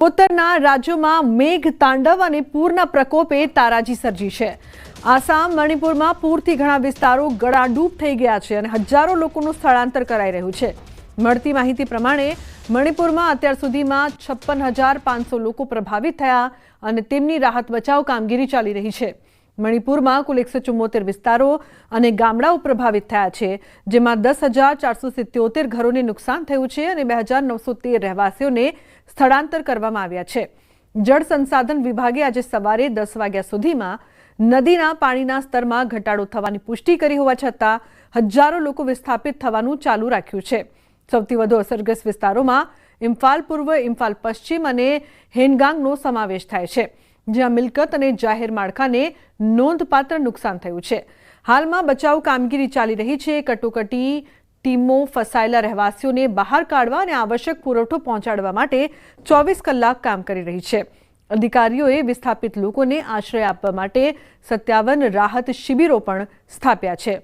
પૂર્વોત્તરના રાજ્યોમાં મેઘ તાંડવ અને પૂરના પ્રકોપે તારાજી સર્જી છે। આસામ મણિપુરમાં પૂરથી ઘણા વિસ્તારો ગળાડૂબ થઈ ગયા છે અને હજારો લોકોનું સ્થળાંતર કરાઈ રહ્યું છે। મળતી માહિતી પ્રમાણે મણિપુરમાં અત્યાર સુધીમાં 56,500 લોકો પ્રભાવિત થયા અને તેમની રાહત બચાવ કામગીરી ચાલી રહી છે। મણિપુરમાં કુલ 174 વિસ્તારો અને ગામડાઓ પ્રભાવિત થયા છે, જેમાં 10,477 ઘરોને નુકસાન થયું છે અને 2,913 રહેવાસીઓને સ્થળાંતર કરવામાં આવ્યા છે। જળ સંસાધન વિભાગે આજે સવારે 10 વાગ્યા સુધીમાં નદીના પાણીના સ્તરમાં ઘટાડો થવાની પુષ્ટિ કરી હોવા છતાં હજારો લોકો વિસ્થાપિત થવાનું ચાલુ રાખ્યું છે। સૌથી વધુ અસરગ્રસ્ત વિસ્તારોમાં ઇમ્ફાલ પૂર્વ, ઇમ્ફાલ પશ્ચિમ અને હેનગાંગનો સમાવેશ થાય છે, જ્યાં મિલકત અને જાહેર માળખાને નોંધપાત્ર નુકસાન થયું છે। હાલમાં બચાવ કામગીરી ચાલી રહી છે। કટોકટી ટીમો ફસાયેલા રહેવાસીઓને બહાર કાઢવા અને આવશ્યક પુરવઠો પહોંચાડવા માટે 24 કલાક કામ કરી રહી છે। અધિકારીઓએ વિસ્થાપિત લોકોને આશ્રય આપવા માટે 57 રાહત શિબિરો પણ સ્થાપ્યા છે।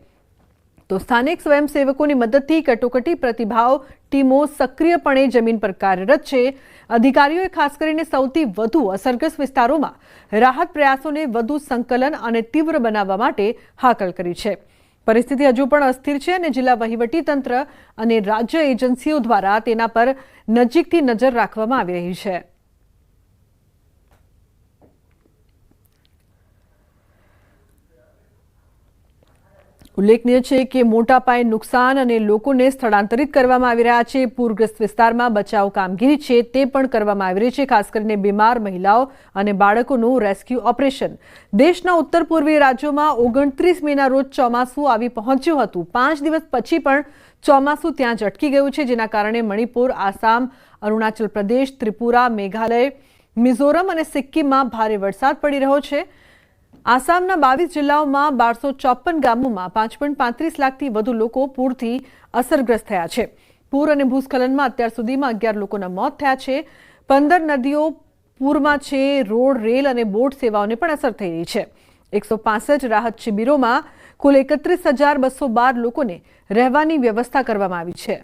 તો સ્થાનિક સ્વયંસેવકોની મદદથી કટોકટી પ્રતિભાવ ટીમો સક્રિયપણે જમીન પર કાર્યરત છે। અધિકારીઓએ ખાસ કરીને સૌથી વધુ અસરગ્રસ્ત વિસ્તારોમાં રાહત પ્રયાસોને વધુ સંકલન અને તીવ્ર બનાવવા માટે હાકલ કરી છે। પરિસ્થિતિ હજુ પણ અસ્થિર છે અને જિલ્લા વહીવટીતંત્ર અને રાજ્ય એજન્સીઓ દ્વારા તેના પર નજીકથી નજર રાખવામાં આવી રહી છે। ઉલ્લેખનીય છે કે મોટા પાયે નુકસાન અને લોકોને સ્થળાંતરિત કરવામાં આવી રહ્યા છે। પૂરગ્રસ્ત વિસ્તારમાં બચાવ કામગીરી છે તે પણ કરવામાં આવી રહી છે, ખાસ કરીને બીમાર મહિલાઓ અને બાળકોનું રેસ્ક્યુ ઓપરેશન। દેશના ઉત્તર પૂર્વીય રાજ્યોમાં 29 મેના રોજ ચોમાસું આવી પહોંચ્યું હતું। 5 દિવસ પછી પણ ચોમાસું ત્યાં જ અટકી ગયું છે, જેના કારણે મણિપુર, આસામ, અરુણાચલ પ્રદેશ, ત્રિપુરા, મેઘાલય, મિઝોરમ અને સિક્કિમમાં ભારે વરસાદ પડી રહ્યો છે। આસામના 22 જિલ્લાઓમાં 1254 ગામોમાં 5.35 લાખથી વધુ લોકો પૂરથી અસરગ્રસ્ત થયા છે। પૂર અને ભૂસ્ખલનમાં અત્યાર સુધીમાં 11 લોકોના મોત થયા છે। 15 નદીઓ પૂરમાં છે। રોડ, રેલ અને બોટ સેવાઓને પણ અસર થઈ રહી છે। 165 રાહત શિબિરોમાં કુલ 31,212 લોકોને રહેવાની વ્યવસ્થા કરવામાં આવી છે।